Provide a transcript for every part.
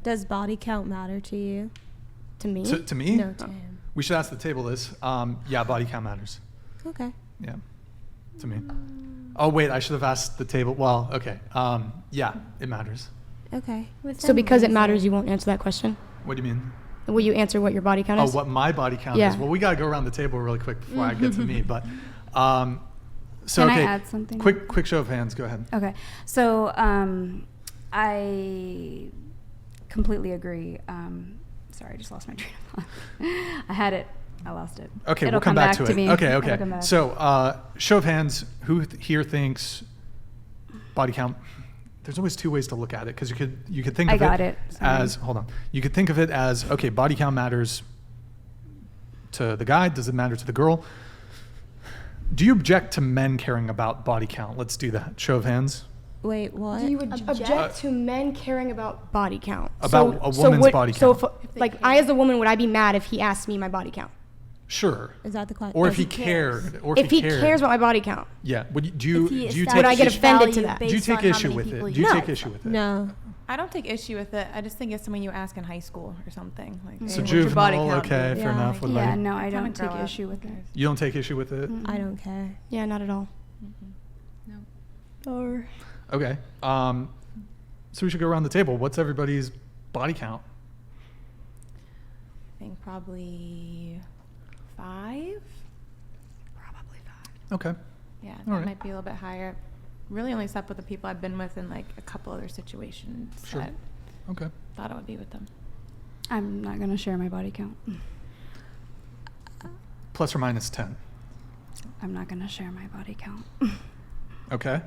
Does body count matter to you? To me? To me? No, to him. We should ask the table this. Yeah, body count matters. Okay. Yeah, to me. Oh, wait, I should have asked the table. Well, okay. Yeah, it matters. Okay. So because it matters, you won't answer that question? What do you mean? Will you answer what your body count is? Oh, what my body count Yeah. is? Well, we got to go around the table really quick before I get to me. But so Can okay, I add something? Quick show of hands. Go ahead. Okay. So I completely agree. Sorry, I just lost my train of thought. I had it. I lost it. Okay, It'll we'll come back to it. me. Okay. It'll come back. So show of hands. Who here thinks body count? There's always two ways to look at it because you could think of it as You could think of it as okay, body count matters to the guy. Does it matter to the girl? Do you object to men caring about body count? Let's do that. Show of hands. Wait, what? Do you object to men caring about body count? About a woman's body count. So, I as a woman, would I be mad if he asked me my body count? Sure. Is that the question? Or if he cared. Or if he cares about my body count. Yeah. Do you take Would I get offended to that? Do you take issue with it? Do you take issue with it? No. I don't take issue with it. I just think it's something you ask in high school or something. Like, So hey, what's your body juvenile, count? okay, fair enough. What about you? No, I Kinda don't take grow up. issue with it. You don't take issue with it? I don't care. Yeah, not at all. Or Okay. So we should go around the table. What's everybody's body count? I think probably 5. Probably 5. Okay. Yeah, All that right. might be a little bit higher. Really only slept with the people I've been with in like a couple other situations Sure. that Okay. thought I would be with them. I'm not going to share my body count. Plus or minus 10. I'm not going to share my body count. Okay.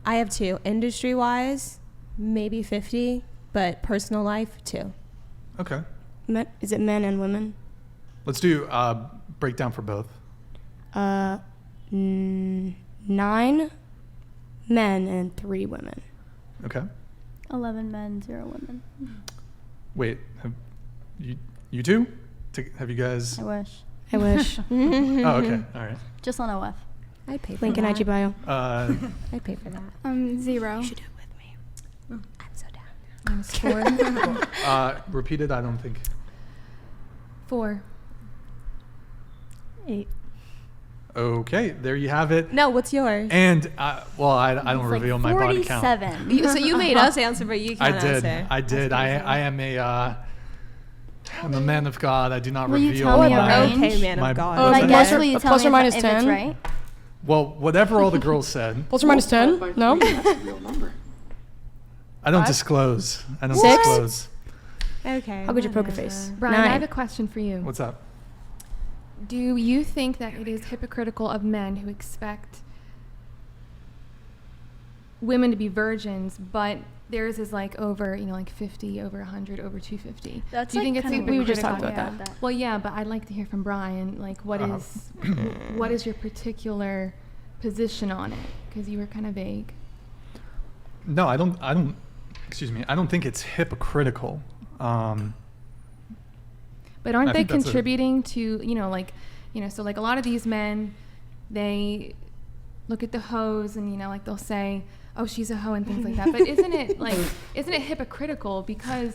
I have 2. Industry-wise, maybe 50, but personal life, 2. Okay. Is it men and women? Let's do breakdown for both. 9 men and 3 women. Okay. 11 men, 0 women. Wait. Have you two? Have you guys? I wish. I wish. Oh, okay. All right. Just on OF. I'd pay for Link in that. IG bio. I'd pay for that. 0. You should do it with me. I'm so down. Minus 4. Repeat it. I don't think. 4. 8. Okay. There you have it. No, what's yours? And I don't reveal my body count. 47. So you made us answer, but you can't answer. I did. I am I'm a man of God. I do not Will you reveal tell me a my. range? Okay, man my- of God. Oh, Will I is guess? that- Will you tell plus me or minus if 10? it's right? Well, whatever all the girls said. Plus or minus 10? No? I don't disclose. I don't 6? disclose. Okay. How good your poker whatever. face? Brian, I have 9. a question for you. What's up? Do you think that it is hypocritical of men who expect women to be virgins, but theirs is like over, like 50, over 100, over 250? That's Do you think it's we were just hypocritical? talking about that. Well, yeah, but I'd like to hear from Brian. Like, what is your particular position on it? Because you were kind of vague. No, I don't. Excuse me. I don't think it's hypocritical. But aren't I they think that's contributing to, so like a lot of these men, they look at the hoes and, like they'll say, oh, she's a hoe and things like that. But isn't it hypocritical because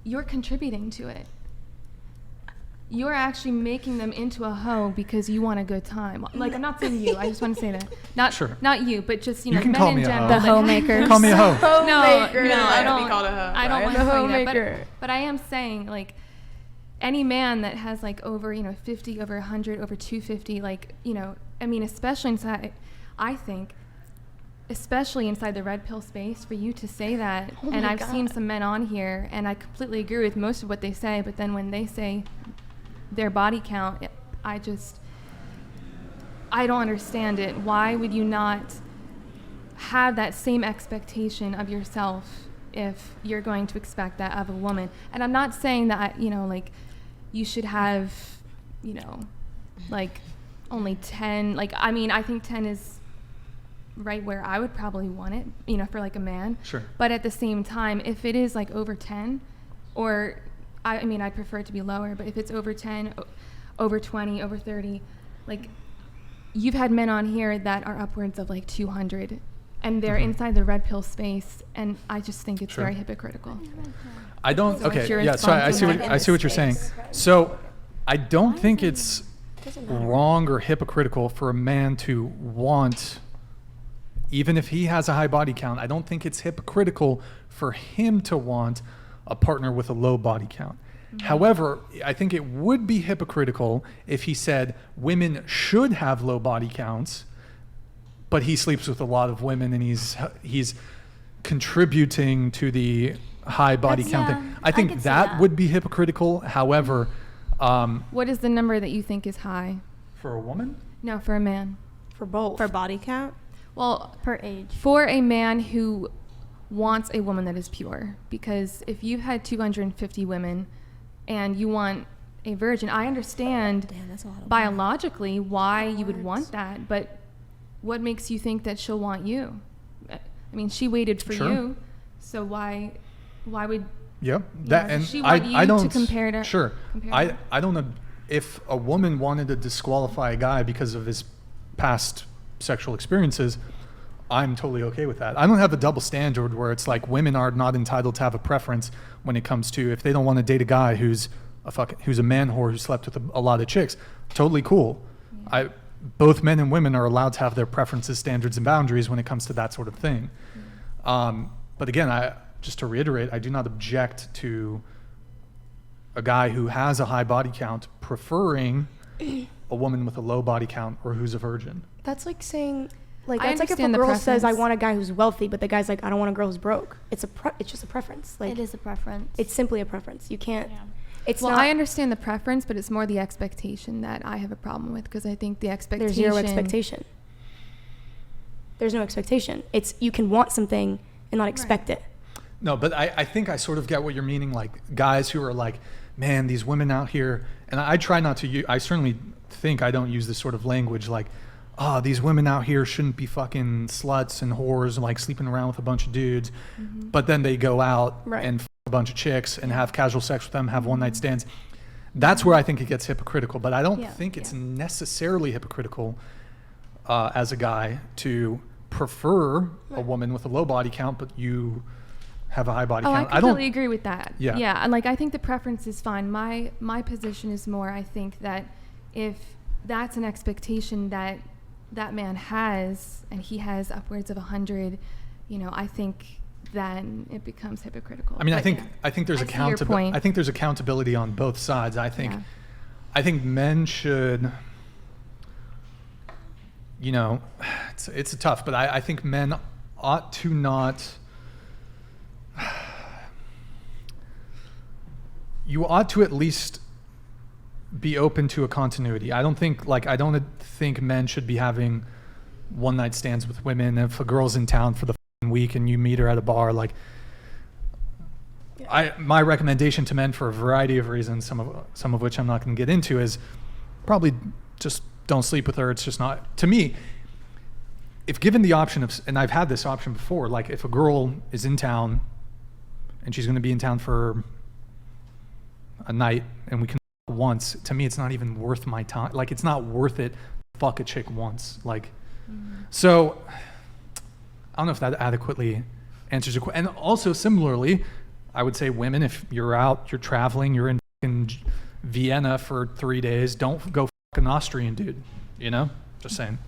you're contributing to it? You're actually making them into a hoe because you want a good time. Like, I'm not saying you. I just want to say that. Not you, but just, You can men call in me a general. hoe. The homemakers. Call me a hoe. No, I don't. Be called a hoe. I don't Brian. want The to call you that. homemaker. But I am saying, like, any man that has like over 50, over 100, over 250, like, especially inside, I think, especially inside the red pill space, for you to say that. Oh And my I've seen God. some men on here, and I completely agree with most of what they say. But then when they say their body count, I don't understand it. Why would you not have that same expectation of yourself if you're going to expect that of a woman? And I'm not saying that, you should have, like only 10. Like, I think 10 is right where I would probably want it, for like a man. Sure. But at the same time, if it is like over 10, or I prefer it to be lower, but if it's over 10, over 20, over 30, like, you've had men on here that are upwards of like 200 and they're inside the red pill space, and I just think it's Sure. very hypocritical. I don't. So what's Okay. your Yeah. So I response see on what that? I see what you're saying. So I don't think it's wrong or hypocritical for a man to want, even if he has a high body count. I don't think it's hypocritical for him to want a partner with a low body count. However, I think it would be hypocritical if he said women should have low body counts, but he sleeps with a lot of women and he's contributing to the high body count thing. I think could see that that. would be hypocritical. However, What is the number that you think is high? for a woman, No, for a man. For both. For body count? Well, Per age. for a man who wants a woman that is pure, because if you had 250 women and you want a virgin, I understand Damn, that's a lot of biologically why you would want that, but what makes you think that she'll want you? I mean, she waited for Sure. you, so why would yep. Yeah, does she want you I to don't compare to- Sure. compare I don't know if a woman wanted to disqualify a guy because of his past sexual experiences. I'm totally okay with that. I don't have a double standard where it's like women are not entitled to have a preference when it comes to if they don't want to date a guy who's a man whore who slept with a lot of chicks. Totally cool. Both men and women are allowed to have their preferences, standards, and boundaries when it comes to that sort of thing. But again, just to reiterate, I do not object to a guy who has a high body count preferring a woman with a low body count or who's a virgin. That's like saying, like, I that's like if a understand the girl says, I preference. want a guy who's wealthy, but the guy's like, I don't want a girl who's broke. It's just a preference. Like, It is a preference. it's simply a preference. You can't, it's well, not, I understand the preference, but it's more the expectation that I have a problem with, because I think the expectation. there's zero expectation. There's no expectation. It's, you can want something and not expect it. No, but I think I sort of get what you're meaning, like guys who are like, man, these women out here, and I try not to use, I certainly think I don't use this sort of language like, oh, these women out here shouldn't be fucking sluts and whores and like sleeping around with a bunch of dudes. But then they go out Right. and a bunch of chicks and have casual sex with them, have one night stands. That's where I think it gets hypocritical, but I don't Yeah. think it's necessarily hypocritical as a guy to prefer a woman with a low body count, but you have a high body Oh, I count. completely agree with that. Yeah. Yeah, and like I think the preference is fine. My position is more, I think that if that's an expectation that that man has, and he has upwards of 100, I think then it becomes hypocritical. I mean, But I think there's I see your point. I think there's accountability on both sides. I think men should, it's tough, but I think men ought to not. You ought to at least be open to a continuity. I don't think men should be having one night stands with women. If a girl's in town for the week and you meet her at a bar, like, my recommendation to men for a variety of reasons, some of which I'm not going to get into, is probably just don't sleep with her. It's just not, to me, if given the option of, and I've had this option before, like if a girl is in town and she's going to be in town for a night and we can once, to me it's not even worth my time. Like, it's not worth it to fuck a chick once. Like, so I don't know if that adequately answers your question. And also similarly, I would say women, if you're out, you're traveling, you're in Vienna for 3 days, don't go fuck an Austrian dude, just saying.